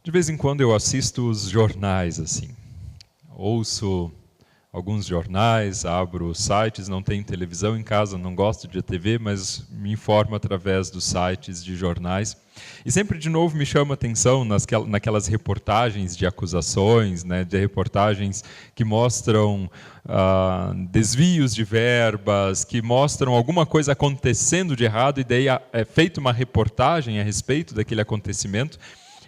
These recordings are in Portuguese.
De vez em quando eu assisto os jornais, assim. Ouço alguns jornais, abro sites, não tenho televisão em casa, não gosto de TV, mas me informo através dos sites de jornais. E sempre, de novo, me chama a atenção naquelas reportagens de acusações, né, de reportagens que mostram desvios de verbas, que mostram alguma coisa acontecendo de errado, e daí é feita uma reportagem a respeito daquele acontecimento.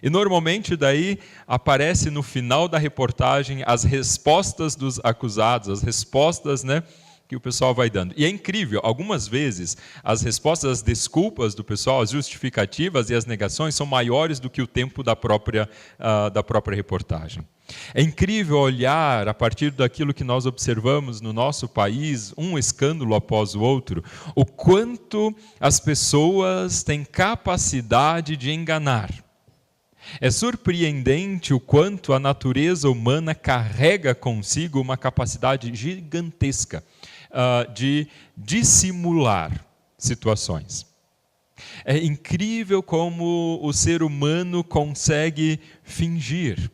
E normalmente daí aparece no final da reportagem as respostas dos acusados, as respostas, né, que o pessoal vai dando. E é incrível, algumas vezes as respostas, as desculpas do pessoal, as justificativas e as negações são maiores do que o tempo da própria reportagem. É incrível olhar, a partir daquilo que nós observamos no nosso país, um escândalo após o outro, o quanto as pessoas têm capacidade de enganar. É surpreendente o quanto a natureza humana carrega consigo uma capacidade gigantesca de dissimular situações. É incrível como o ser humano consegue fingir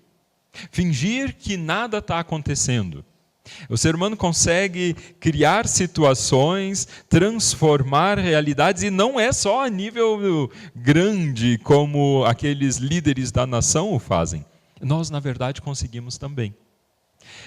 que nada está acontecendo. O ser humano consegue criar situações, transformar realidades, e não é só a nível grande como aqueles líderes da nação o fazem. Nós, na verdade, conseguimos também.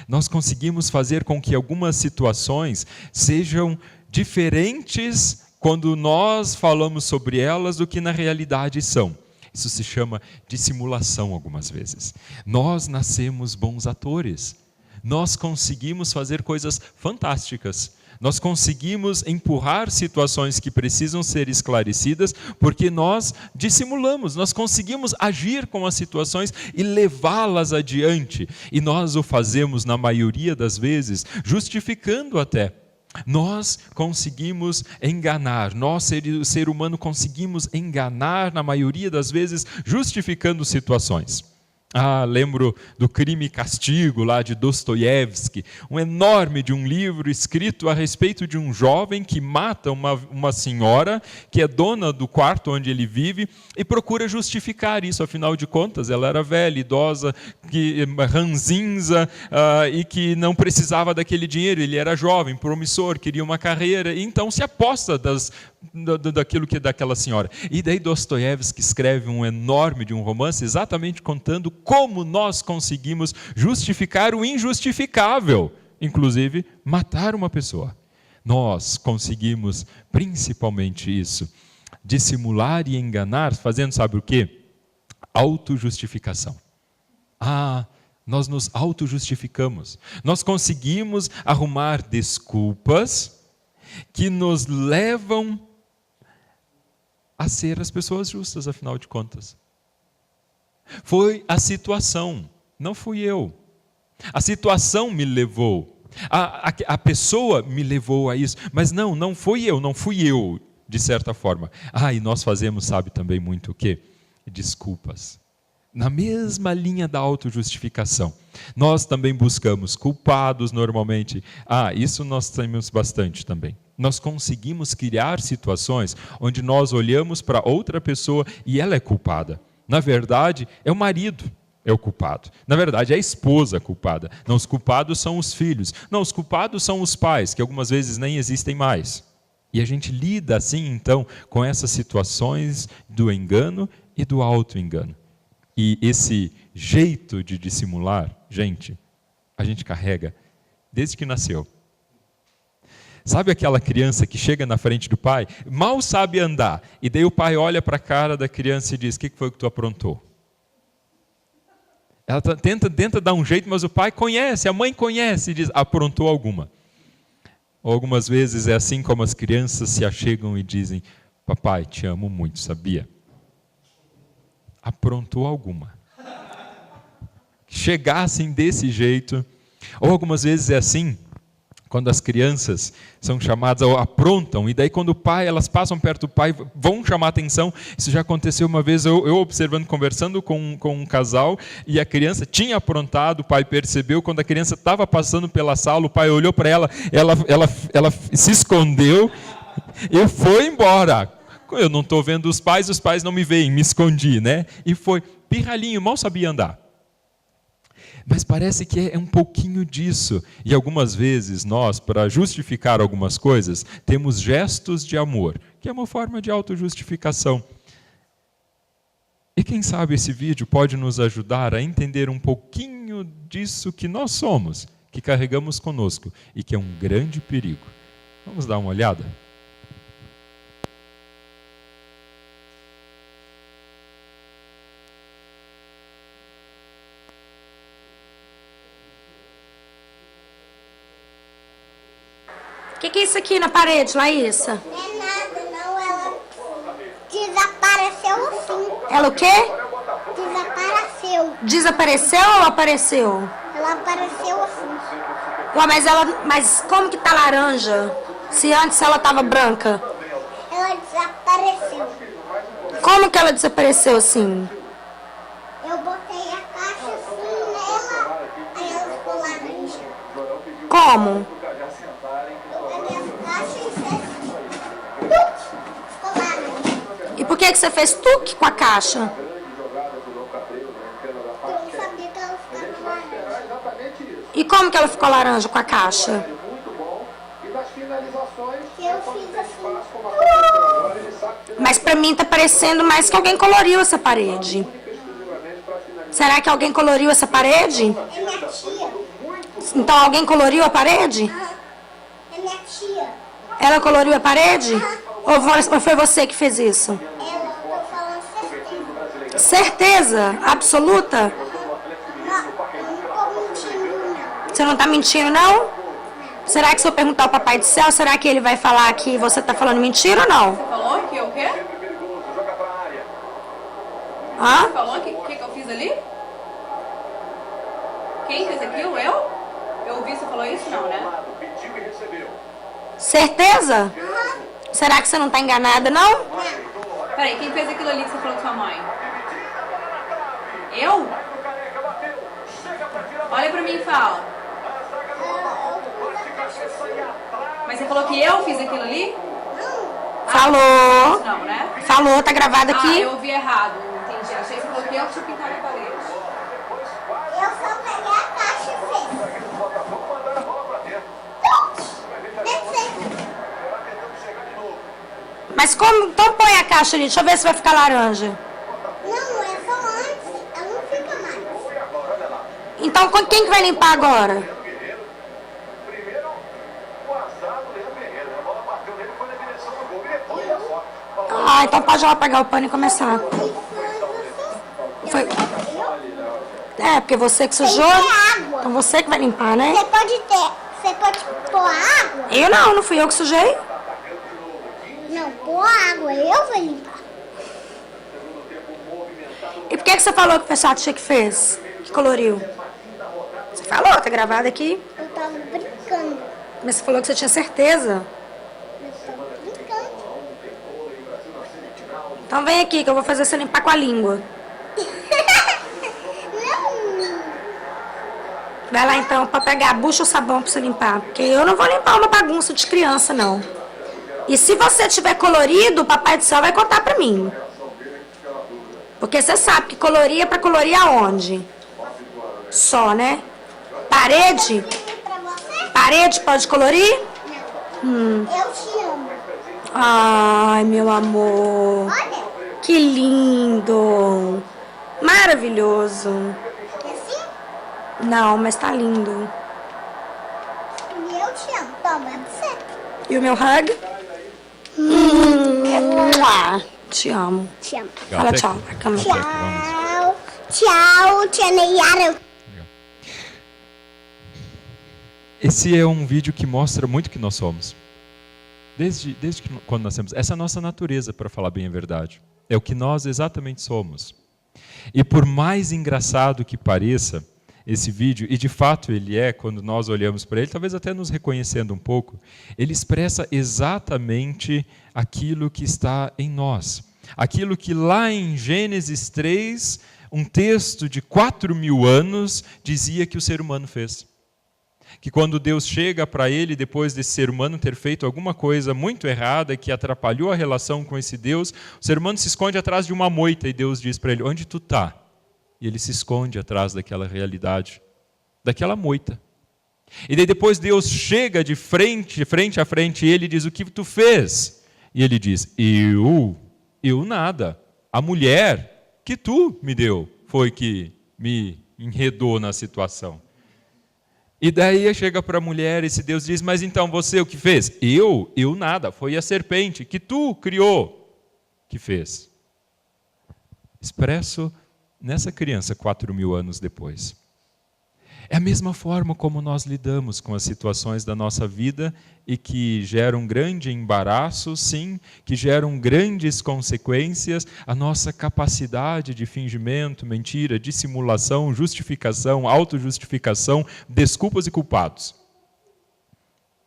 Nós conseguimos fazer com que algumas situações sejam diferentes quando nós falamos sobre elas do que na realidade são. Isso se chama dissimulação algumas vezes. Nós nascemos bons atores. Nós conseguimos fazer coisas fantásticas. Nós conseguimos empurrar situações que precisam ser esclarecidas porque nós dissimulamos, nós conseguimos agir com as situações e levá-las adiante. E nós o fazemos, na maioria das vezes, justificando até. Nós conseguimos enganar, nós, o ser humano, conseguimos enganar, na maioria das vezes, justificando situações. Lembro do Crime e Castigo, lá de Dostoiévski, um enorme de um livro escrito a respeito de um jovem que mata uma senhora que é dona do quarto onde ele vive e procura justificar isso. Afinal de contas, ela era velha, idosa, ranzinza, e que não precisava daquele dinheiro. Ele era jovem, promissor, queria uma carreira, e então se aposta daquilo que é daquela senhora. E daí Dostoiévski escreve um enorme de um romance exatamente contando como nós conseguimos justificar o injustificável, inclusive matar uma pessoa. Nós conseguimos principalmente isso, dissimular e enganar, fazendo sabe o quê? Autojustificação. Nós nos autojustificamos. Nós conseguimos arrumar desculpas que nos levam a ser as pessoas justas, afinal de contas. Foi a situação, não fui eu. A situação me levou. A pessoa me levou a isso. Mas não fui eu, de certa forma. E nós fazemos, sabe também muito o quê? Desculpas. Na mesma linha da autojustificação. Nós também buscamos culpados normalmente. Isso nós temos bastante também. Nós conseguimos criar situações onde nós olhamos para outra pessoa e ela é culpada. Na verdade, é o marido é o culpado. Na verdade, é a esposa culpada. Não, os culpados são os filhos. Não, os culpados são os pais, que algumas vezes nem existem mais. E a gente lida assim, então, com essas situações do engano e do auto-engano. E esse jeito de dissimular, a gente carrega desde que nasceu. Sabe aquela criança que chega na frente do pai, mal sabe andar, e daí o pai olha para a cara da criança e diz: o que foi que tu aprontou? Ela tenta dar um jeito, mas o pai conhece, a mãe conhece e diz: aprontou alguma. Ou algumas vezes é assim como as crianças se achegam e dizem: papai, te amo muito, sabia? Aprontou alguma. Chegassem desse jeito. Ou algumas vezes é assim, quando as crianças são chamadas ou aprontam, e daí quando o pai, elas passam perto do pai, vão chamar atenção. Isso já aconteceu uma vez, eu observando, conversando com um casal, e a criança tinha aprontado, o pai percebeu, quando a criança estava passando pela sala, o pai olhou para ela se escondeu e foi embora. Eu não estou vendo os pais não me veem, me escondi, né? E foi. pirralhinho, mal sabia andar. Mas parece que é um pouquinho disso. E algumas vezes nós, para justificar algumas coisas, temos gestos de amor, que é uma forma de autojustificação. E quem sabe esse vídeo pode nos ajudar a entender um pouquinho disso que nós somos, que carregamos conosco e que é um grande perigo. Vamos dar uma olhada? O que é isso aqui na parede, Laísa? Não é nada, não. Ela desapareceu assim. Ela o quê? Desapareceu. Desapareceu ou apareceu? Ela apareceu assim. Ué, mas como que tá laranja? Se antes ela tava branca. Ela desapareceu. Como que ela desapareceu assim? Eu botei a caixa assim nela, aí ela ficou laranja. Como? Eu peguei as caixas e fez tuque, ficou laranja. E por que você fez tuque com a caixa? Eu não sabia que ela ficava laranja. E como que ela ficou laranja com a caixa? Que eu fiz assim. Mas pra mim tá parecendo mais que alguém coloriu essa parede. Será que alguém coloriu essa parede? É minha tia. Então alguém coloriu a parede? É minha tia. Ela coloriu a parede? Ou foi você que fez isso? Ela, tô falando certeza. Certeza? Absoluta? Não, eu não tô mentindo, não. Você não tá mentindo, não? Será que se eu perguntar ao Papai do Céu, será que ele vai falar que você tá falando mentira ou não? Falou que o quê? Hã? Falou que eu fiz ali? Quem fez aquilo? Eu? Eu ouvi, você falou isso? Não, né? Certeza? Será que você não tá enganada, não? Peraí, quem fez aquilo ali que você falou com sua mãe? Eu? Olha pra mim e fala. Mas você falou que eu fiz aquilo ali? Falou. Não, né? Falou, tá gravado Ah, aqui. eu ouvi errado. Entendi. Achei que você falou que eu tinha pintado a parede. Eu só peguei a caixa e fiz. Desceu. Mas como? Então põe a caixa ali, deixa eu ver se vai ficar laranja. Não, é só antes. Ela não fica mais. Então quem que vai limpar agora? Ah, então pode ela pegar o pano e começar. Foi. É, porque você que sujou. água. Então você que vai limpar, né? Você pode pôr água? Eu não fui eu que sujei. Não, pôr água. Eu vou limpar. E por que você falou que o pessoal tinha que fez? Que coloriu? Você falou, tá gravado aqui. Eu tava brincando. Mas você falou que você tinha certeza. Eu tava brincando. Então vem aqui que eu vou fazer você limpar com a língua. Não. Vai lá então pra pegar a bucha ou sabão pra você limpar. Porque eu não vou limpar uma bagunça de criança, não. E se você tiver colorido, o Papai do Céu vai contar pra mim. Porque você sabe que colorir é pra colorir aonde? Só, né? Parede? Pra você? Parede pode colorir? Eu te amo. Ai, meu amor. Olha. Que lindo. Maravilhoso. É assim? Não, mas tá lindo. E eu te amo. Toma, é pra você. E o meu hug? Mua. Te amo. Te amo. Fala tchau. Câmera. Tchau. Tchau, tia Neyara. Esse é um vídeo que mostra muito que nós somos. Desde que quando nascemos. Essa é a nossa natureza, para falar bem a verdade. É o que nós exatamente somos. E por mais engraçado que pareça esse vídeo, e de fato ele é, quando nós olhamos para ele, talvez até nos reconhecendo um pouco, ele expressa exatamente aquilo que está em nós. Aquilo que lá em Gênesis 3, um texto de 4.000 anos, dizia que o ser humano fez. Que quando Deus chega para ele, depois desse ser humano ter feito alguma coisa muito errada, que atrapalhou a relação com esse Deus, o ser humano se esconde atrás de uma moita e Deus diz para ele, onde tu está? E ele se esconde atrás daquela realidade, daquela moita. E daí depois Deus chega de frente a frente, e ele diz: o que tu fez? E ele diz: eu nada. A mulher que tu me deu foi que me enredou na situação. E daí chega para a mulher, esse Deus diz: mas então você o que fez? Eu nada. Foi a serpente que tu criou que fez. Expresso nessa criança 4.000 anos depois. É a mesma forma como nós lidamos com as situações da nossa vida e que geram grande embaraço, sim, que geram grandes consequências, a nossa capacidade de fingimento, mentira, dissimulação, justificação, autojustificação, desculpas e culpados.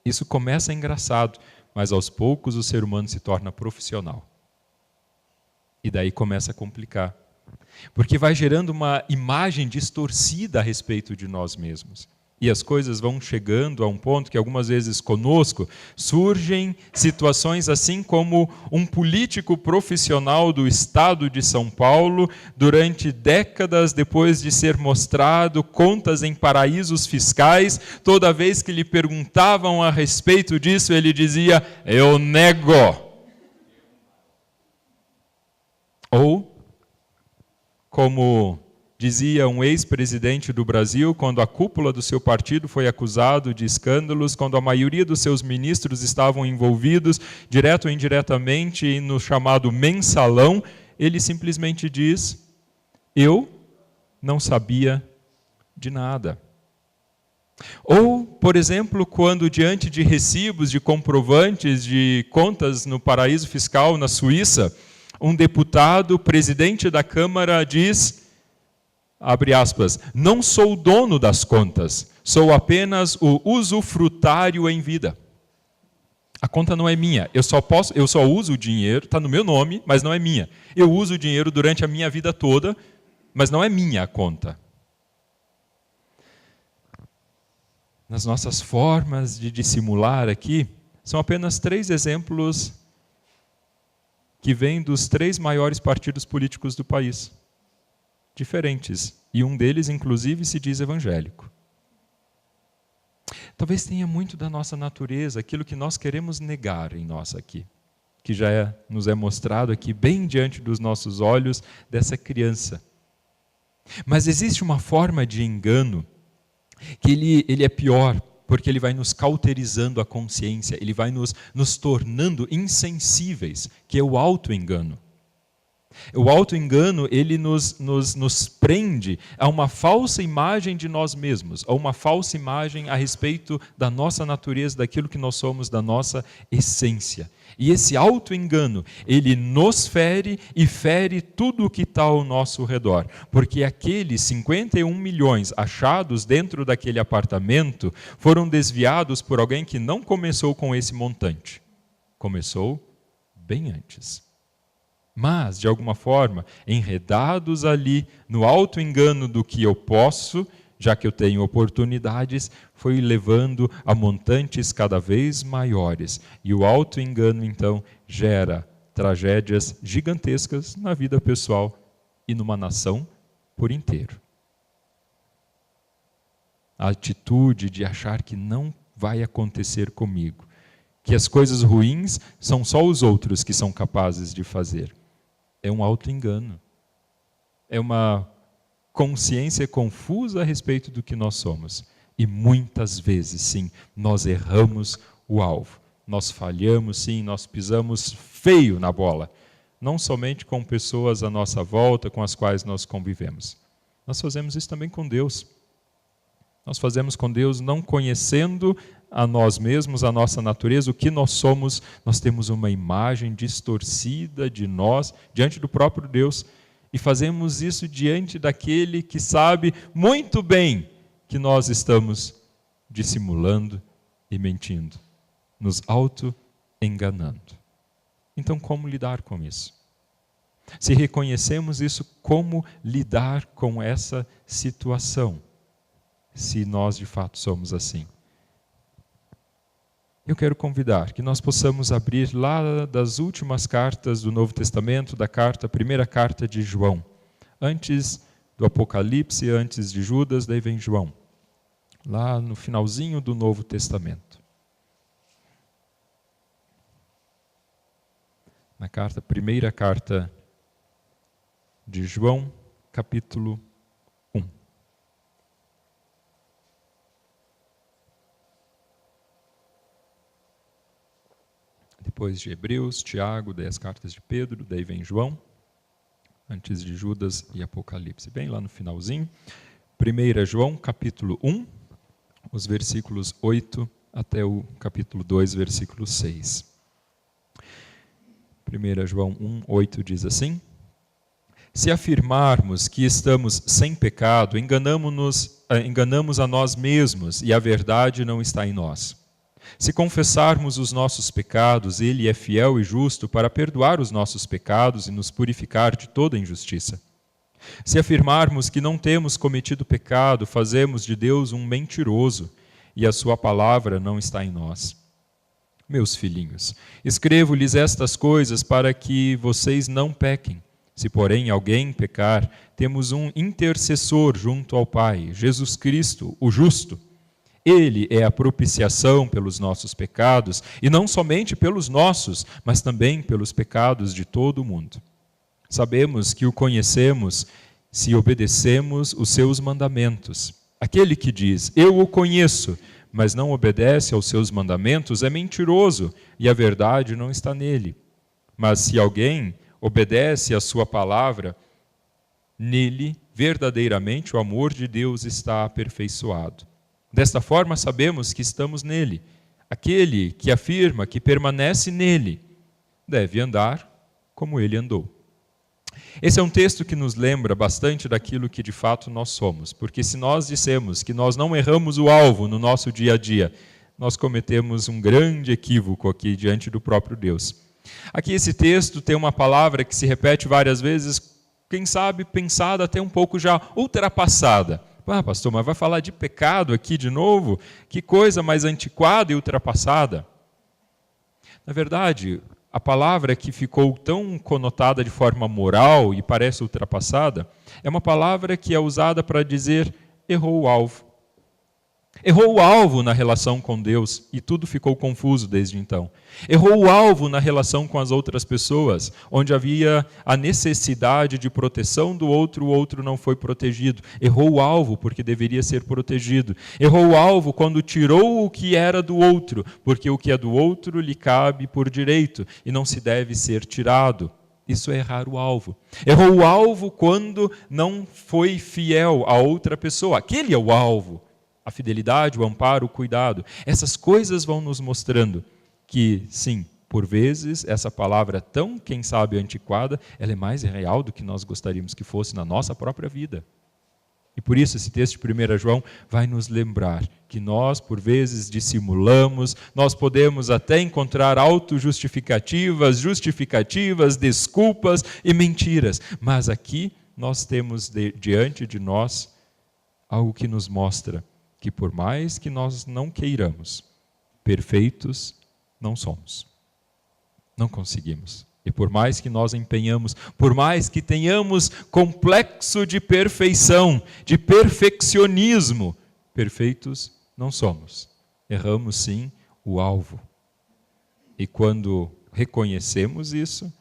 Isso começa engraçado, mas aos poucos o ser humano se torna profissional. E daí começa a complicar. Porque vai gerando uma imagem distorcida a respeito de nós mesmos. E as coisas vão chegando a um ponto que algumas vezes conosco surgem situações assim como um político profissional do estado de São Paulo, durante décadas depois de ser mostrado contas em paraísos fiscais, toda vez que lhe perguntavam a respeito disso, ele dizia: eu nego. Ou, como dizia um ex-presidente do Brasil, quando a cúpula do seu partido foi acusado de escândalos, quando a maioria dos seus ministros estavam envolvidos, direto ou indiretamente, no chamado mensalão, ele simplesmente diz: eu não sabia de nada. Ou, por exemplo, quando diante de recibos, de comprovantes, de contas no paraíso fiscal na Suíça, um deputado, presidente da Câmara, diz, abre aspas, não sou o dono das contas, sou apenas o usufrutário em vida. A conta não é minha, eu só uso o dinheiro, está no meu nome, mas não é minha. Eu uso o dinheiro durante a minha vida toda, mas não é minha a conta. Nas nossas formas de dissimular aqui, são apenas 3 exemplos que vêm dos 3 maiores partidos políticos do país, diferentes, e um deles, inclusive, se diz evangélico. Talvez tenha muito da nossa natureza, aquilo que nós queremos negar em nós aqui, que já nos é mostrado aqui, bem diante dos nossos olhos, dessa criança. Mas existe uma forma de engano, que ele é pior, porque ele vai nos cauterizando a consciência, ele vai nos tornando insensíveis, que é o auto-engano. O auto-engano, ele nos prende a uma falsa imagem de nós mesmos, a uma falsa imagem a respeito da nossa natureza, daquilo que nós somos, da nossa essência. E esse auto-engano, ele nos fere e fere tudo o que está ao nosso redor. Porque aqueles 51 milhões achados dentro daquele apartamento foram desviados por alguém que não começou com esse montante. Começou bem antes. Mas, de alguma forma, enredados ali no auto-engano do que eu posso, já que eu tenho oportunidades, foi levando a montantes cada vez maiores. E o auto-engano, então, gera tragédias gigantescas na vida pessoal e numa nação por inteiro. A atitude de achar que não vai acontecer comigo, que as coisas ruins são só os outros que são capazes de fazer. É um auto-engano. É uma consciência confusa a respeito do que nós somos. E muitas vezes, sim, nós erramos o alvo. Nós falhamos, sim, nós pisamos feio na bola. Não somente com pessoas à nossa volta, com as quais nós convivemos. Nós fazemos isso também com Deus. Nós fazemos com Deus não conhecendo a nós mesmos, a nossa natureza, o que nós somos. Nós temos uma imagem distorcida de nós diante do próprio Deus. E fazemos isso diante daquele que sabe muito bem que nós estamos dissimulando e mentindo, nos auto-enganando. Então, como lidar com isso? Se reconhecemos isso, como lidar com essa situação? Se nós de fato somos assim. Eu quero convidar que nós possamos abrir lá das últimas cartas do Novo Testamento, da primeira carta de João, antes do Apocalipse, antes de Judas, daí vem João, lá no finalzinho do Novo Testamento. Na primeira carta de João, capítulo 1. Depois de Hebreus, Tiago, daí as cartas de Pedro, daí vem João, antes de Judas e Apocalipse. Bem lá no finalzinho. 1 João, capítulo 1, os versículos 8 até o capítulo 2, versículo 6. 1 João 1, 8 diz assim: Se afirmarmos que estamos sem pecado, enganamos a nós mesmos e a verdade não está em nós. Se confessarmos os nossos pecados, Ele é fiel e justo para perdoar os nossos pecados e nos purificar de toda injustiça. Se afirmarmos que não temos cometido pecado, fazemos de Deus um mentiroso e a sua palavra não está em nós. Meus filhinhos, escrevo-lhes estas coisas para que vocês não pequem. Se, porém, alguém pecar, temos um intercessor junto ao Pai, Jesus Cristo, o justo. Ele é a propiciação pelos nossos pecados, e não somente pelos nossos, mas também pelos pecados de todo o mundo. Sabemos que o conhecemos se obedecemos os seus mandamentos. Aquele que diz, eu o conheço, mas não obedece aos seus mandamentos, é mentiroso, e a verdade não está nele. Mas se alguém obedece à sua palavra, nele, verdadeiramente, o amor de Deus está aperfeiçoado. Desta forma, sabemos que estamos nele. Aquele que afirma que permanece nele, deve andar como ele andou. Esse é um texto que nos lembra bastante daquilo que de fato nós somos, porque se nós dissemos que nós não erramos o alvo no nosso dia a dia, nós cometemos um grande equívoco aqui diante do próprio Deus. Aqui esse texto tem uma palavra que se repete várias vezes, quem sabe pensada até um pouco já ultrapassada. Ah, pastor, mas vai falar de pecado aqui de novo? Que coisa mais antiquada e ultrapassada. Na verdade, a palavra que ficou tão conotada de forma moral e parece ultrapassada, é uma palavra que é usada para dizer errou o alvo. Errou o alvo na relação com Deus e tudo ficou confuso desde então. Errou o alvo na relação com as outras pessoas, onde havia a necessidade de proteção do outro, o outro não foi protegido. Errou o alvo porque deveria ser protegido. Errou o alvo quando tirou o que era do outro, porque o que é do outro lhe cabe por direito e não se deve ser tirado. Isso é errar o alvo. Errou o alvo quando não foi fiel a outra pessoa. Aquele é o alvo. A fidelidade, o amparo, o cuidado. Essas coisas vão nos mostrando que, sim, por vezes, essa palavra tão, quem sabe, antiquada, ela é mais real do que nós gostaríamos que fosse na nossa própria vida. E por isso esse texto de 1 João vai nos lembrar que nós, por vezes, dissimulamos, nós podemos até encontrar autojustificativas, justificativas, desculpas e mentiras. Mas aqui nós temos diante de nós algo que nos mostra que por mais que nós não queiramos, perfeitos não somos. Não conseguimos. E por mais que nós empenhamos, por mais que tenhamos complexo de perfeição, de perfeccionismo, perfeitos não somos. Erramos sim o alvo. E quando reconhecemos isso,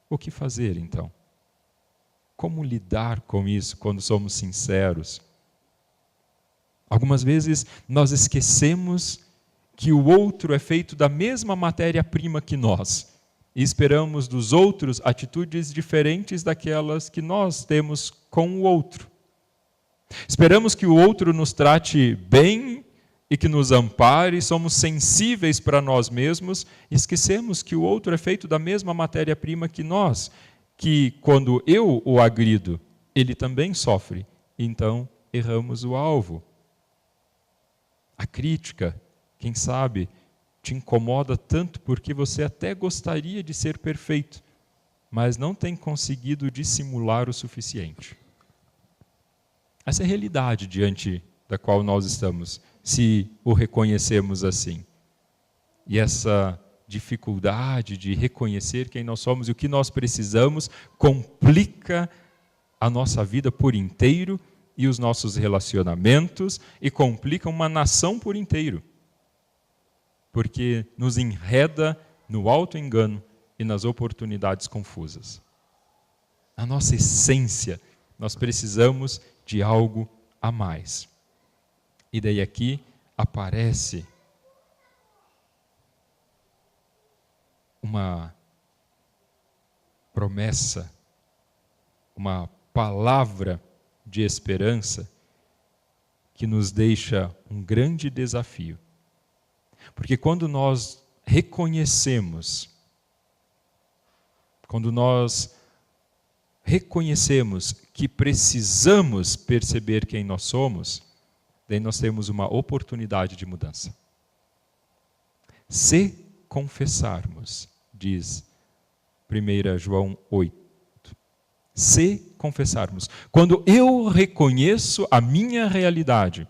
o que fazer então? Como lidar com isso quando somos sinceros? Algumas vezes nós esquecemos que o outro é feito da mesma matéria-prima que nós e esperamos dos outros atitudes diferentes daquelas que nós temos com o outro. Esperamos que o outro nos trate bem e que nos ampare, somos sensíveis para nós mesmos e esquecemos que o outro é feito da mesma matéria-prima que nós, que quando eu o agrido, ele também sofre, então erramos o alvo. A crítica, quem sabe, te incomoda tanto porque você até gostaria de ser perfeito, mas não tem conseguido dissimular o suficiente. Essa é a realidade diante da qual nós estamos, se o reconhecemos assim. E essa dificuldade de reconhecer quem nós somos e o que nós precisamos complica a nossa vida por inteiro e os nossos relacionamentos e complicam uma nação por inteiro. Porque nos enreda no auto-engano e nas oportunidades confusas. Na nossa essência, nós precisamos de algo a mais. E daí aqui aparece uma promessa, uma palavra de esperança que nos deixa um grande desafio. Porque quando nós reconhecemos que precisamos perceber quem nós somos, daí nós temos uma oportunidade de mudança. Se confessarmos, diz 1 João 8, se confessarmos, quando eu reconheço a minha realidade,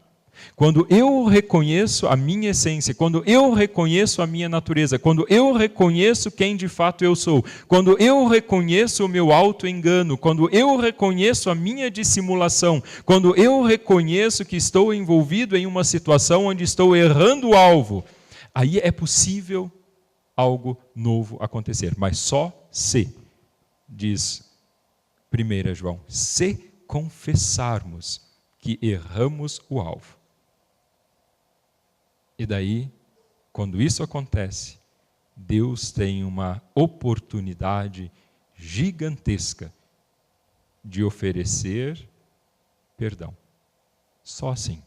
quando eu reconheço a minha essência, quando eu reconheço a minha natureza, quando eu reconheço quem de fato eu sou, quando eu reconheço o meu auto-engano, quando eu reconheço a minha dissimulação, quando eu reconheço que estou envolvido em uma situação onde estou errando o alvo, aí é possível algo novo acontecer, mas só se, diz 1 João, se confessarmos que erramos o alvo. E daí, quando isso acontece, Deus tem uma oportunidade gigantesca de oferecer perdão. Só assim.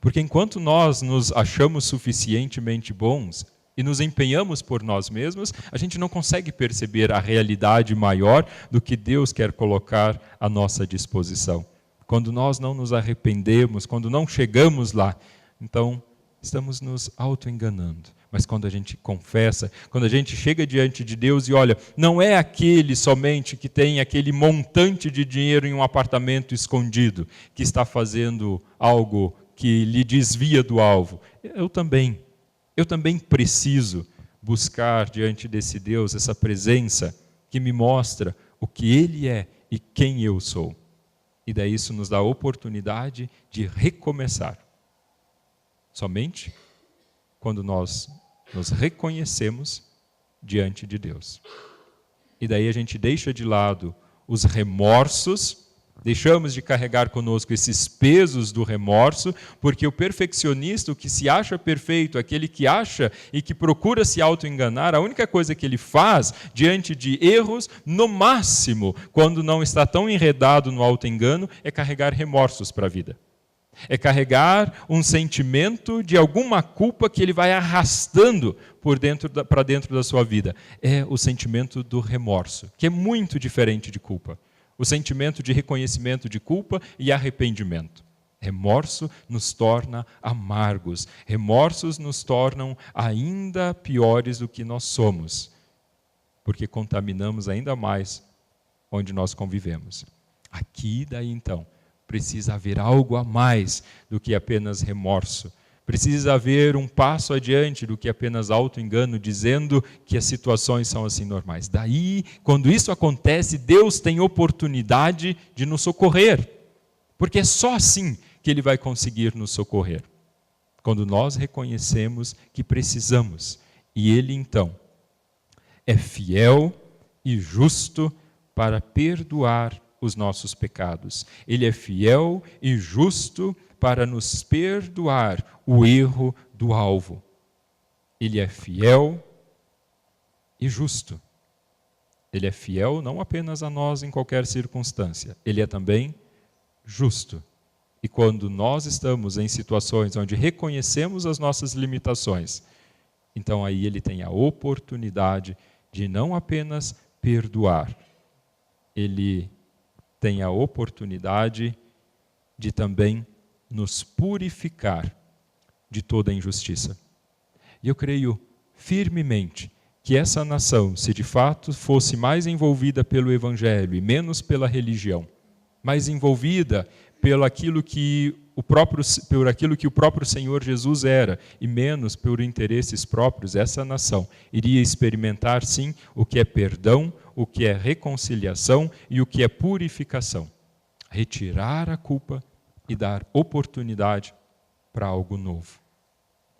Porque enquanto nós nos achamos suficientemente bons e nos empenhamos por nós mesmos, a gente não consegue perceber a realidade maior do que Deus quer colocar à nossa disposição. Quando nós não nos arrependemos, quando não chegamos lá, então estamos nos auto-enganando. Mas quando a gente confessa, quando a gente chega diante de Deus e olha, não é aquele somente que tem aquele montante de dinheiro em um apartamento escondido, que está fazendo algo que lhe desvia do alvo. Eu também preciso buscar diante desse Deus essa presença que me mostra o que Ele é e quem eu sou. E daí isso nos dá a oportunidade de recomeçar. Somente quando nós nos reconhecemos diante de Deus. E daí a gente deixa de lado os remorsos, deixamos de carregar conosco esses pesos do remorso, porque o perfeccionista, o que se acha perfeito, aquele que acha e que procura se auto-enganar, a única coisa que ele faz diante de erros, no máximo, quando não está tão enredado no auto-engano, é carregar remorsos para a vida. É carregar um sentimento de alguma culpa que ele vai arrastando para dentro da sua vida. É o sentimento do remorso, que é muito diferente de culpa. O sentimento de reconhecimento de culpa e arrependimento. Remorso nos torna amargos. Remorsos nos tornam ainda piores do que nós somos, porque contaminamos ainda mais onde nós convivemos. Aqui, daí então, precisa haver algo a mais do que apenas remorso. Precisa haver um passo adiante do que apenas auto-engano, dizendo que as situações são assim normais. Daí, quando isso acontece, Deus tem oportunidade de nos socorrer. Porque é só assim que Ele vai conseguir nos socorrer. Quando nós reconhecemos que precisamos. E Ele, então, é fiel e justo para perdoar os nossos pecados. Ele é fiel e justo para nos perdoar o erro do alvo. Ele é fiel e justo. Ele é fiel não apenas a nós em qualquer circunstância, ele é também justo. E quando nós estamos em situações onde reconhecemos as nossas limitações, então aí ele tem a oportunidade de não apenas perdoar, ele tem a oportunidade de também nos purificar de toda injustiça. E eu creio firmemente que essa nação, se de fato fosse mais envolvida pelo Evangelho e menos pela religião, mais envolvida por aquilo que o próprio Senhor Jesus era, e menos por interesses próprios, essa nação iria experimentar, sim, o que é perdão, o que é reconciliação e o que é purificação. Retirar a culpa e dar oportunidade para algo novo.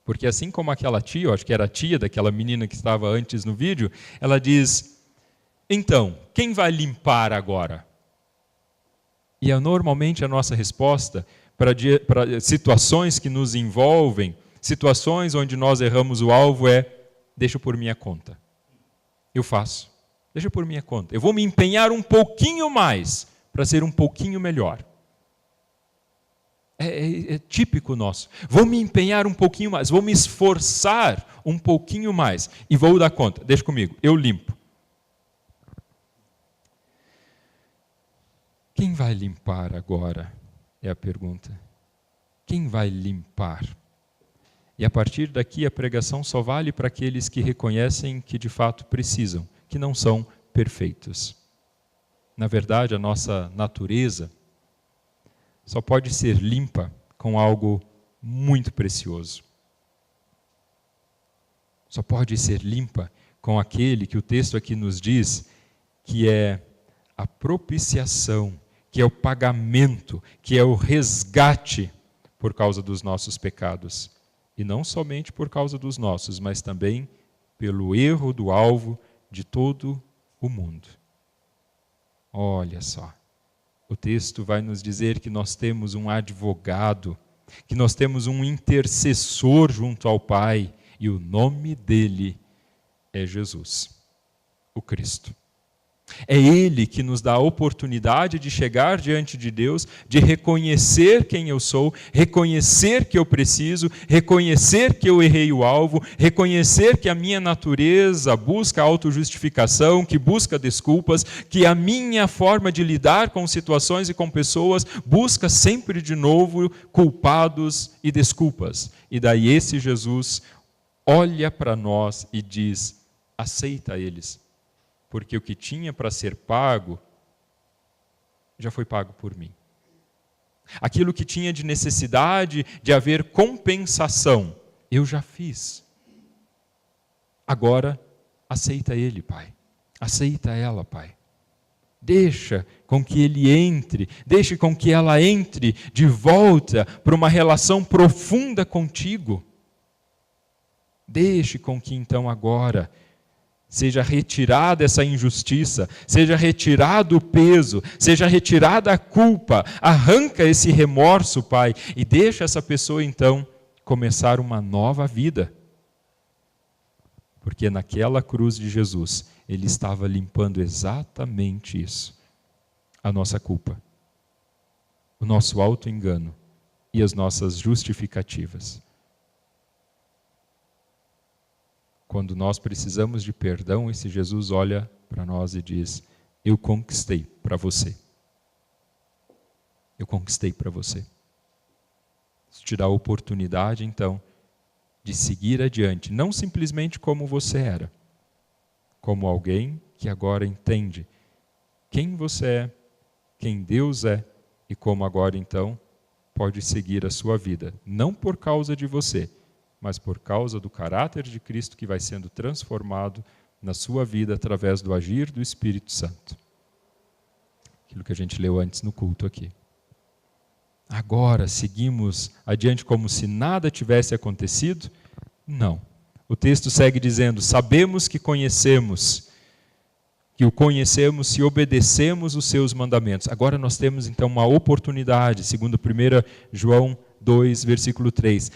Porque assim como aquela tia, eu acho que era a tia daquela menina que estava antes no vídeo, ela diz, então, quem vai limpar agora? E normalmente a nossa resposta para situações que nos envolvem, situações onde nós erramos o alvo é, deixa por minha conta. Eu faço, deixa por minha conta. Eu vou me empenhar um pouquinho mais para ser um pouquinho melhor. É típico nosso. Vou me empenhar um pouquinho mais, vou me esforçar um pouquinho mais e vou dar conta. Deixa comigo, eu limpo. Quem vai limpar agora? É a pergunta. Quem vai limpar? E a partir daqui a pregação só vale para aqueles que reconhecem que de fato precisam, que não são perfeitos. Na verdade, a nossa natureza só pode ser limpa com algo muito precioso. Só pode ser limpa com aquele que o texto aqui nos diz que é a propiciação, que é o pagamento, que é o resgate por causa dos nossos pecados. E não somente por causa dos nossos, mas também pelo erro do alvo de todo o mundo. Olha só, o texto vai nos dizer que nós temos um advogado, que nós temos um intercessor junto ao Pai, e o nome dele é Jesus, o Cristo. É Ele que nos dá a oportunidade de chegar diante de Deus, de reconhecer quem eu sou, reconhecer que eu preciso, reconhecer que eu errei o alvo, reconhecer que a minha natureza busca autojustificação, que busca desculpas, que a minha forma de lidar com situações e com pessoas busca sempre de novo culpados e desculpas. E daí esse Jesus olha para nós e diz, aceita eles. Porque o que tinha para ser pago, já foi pago por mim. Aquilo que tinha de necessidade de haver compensação, eu já fiz. Agora, aceita ele, Pai. Aceita ela, Pai. Deixa com que ele entre, deixe com que ela entre de volta para uma relação profunda contigo. Deixe com que então agora seja retirada essa injustiça, seja retirado o peso, seja retirada a culpa, arranca esse remorso, Pai, e deixa essa pessoa então começar uma nova vida. Porque naquela cruz de Jesus, Ele estava limpando exatamente isso, a nossa culpa, o nosso auto-engano e as nossas justificativas. Quando nós precisamos de perdão, esse Jesus olha para nós e diz, eu conquistei para você. Eu conquistei para você. Isso te dá a oportunidade, então, de seguir adiante, não simplesmente como você era, como alguém que agora entende quem você é, quem Deus é, e como agora, então, pode seguir a sua vida, não por causa de você, mas por causa do caráter de Cristo que vai sendo transformado na sua vida através do agir do Espírito Santo. Aquilo que a gente leu antes no culto aqui. Agora seguimos adiante como se nada tivesse acontecido? Não. O texto segue dizendo, sabemos que conhecemos, que o conhecemos se obedecemos os seus mandamentos. Agora nós temos então uma oportunidade, segundo 1 João 2, versículo 3.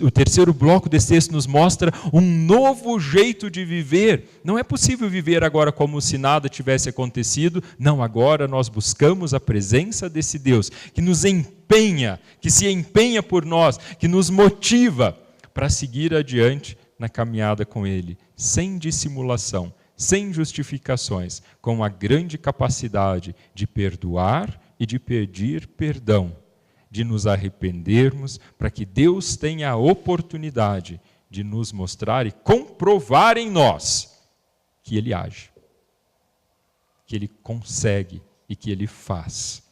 O terceiro bloco desse texto nos mostra um novo jeito de viver. Não é possível viver agora como se nada tivesse acontecido. Não, agora nós buscamos a presença desse Deus, que nos empenha, que se empenha por nós, que nos motiva para seguir adiante na caminhada com Ele, sem dissimulação, sem justificações, com a grande capacidade de perdoar e de pedir perdão, de nos arrependermos, para que Deus tenha a oportunidade de nos mostrar e comprovar em nós que Ele age, que Ele consegue e que Ele faz.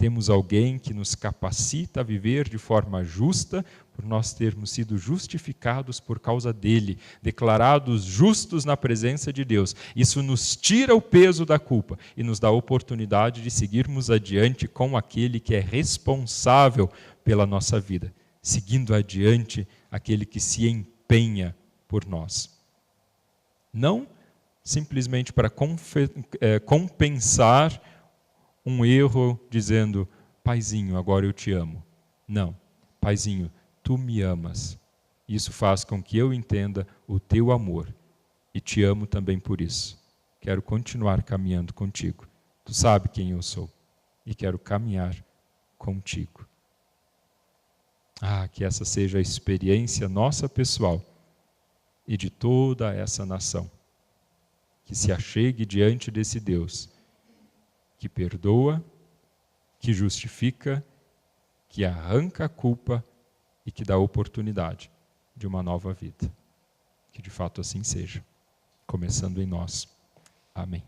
temos alguém que nos capacita a viver de forma justa, por nós termos sido justificados por causa dele, declarados justos na presença de Deus. Isso nos tira o peso da culpa e nos dá a oportunidade de seguirmos adiante com aquele que é responsável pela nossa vida, seguindo adiante aquele que se empenha por nós. Não simplesmente para compensar um erro dizendo, paizinho, agora eu te amo. Não, paizinho, tu me amas. Isso faz com que eu entenda o teu amor e te amo também por isso. Quero continuar caminhando contigo. Tu sabe quem eu sou e quero caminhar contigo. Que essa seja a experiência nossa pessoal e de toda essa nação. Que se achegue diante desse Deus que perdoa, que justifica, que arranca a culpa e que dá a oportunidade de uma nova vida. Que de fato assim seja, começando em nós. Amém.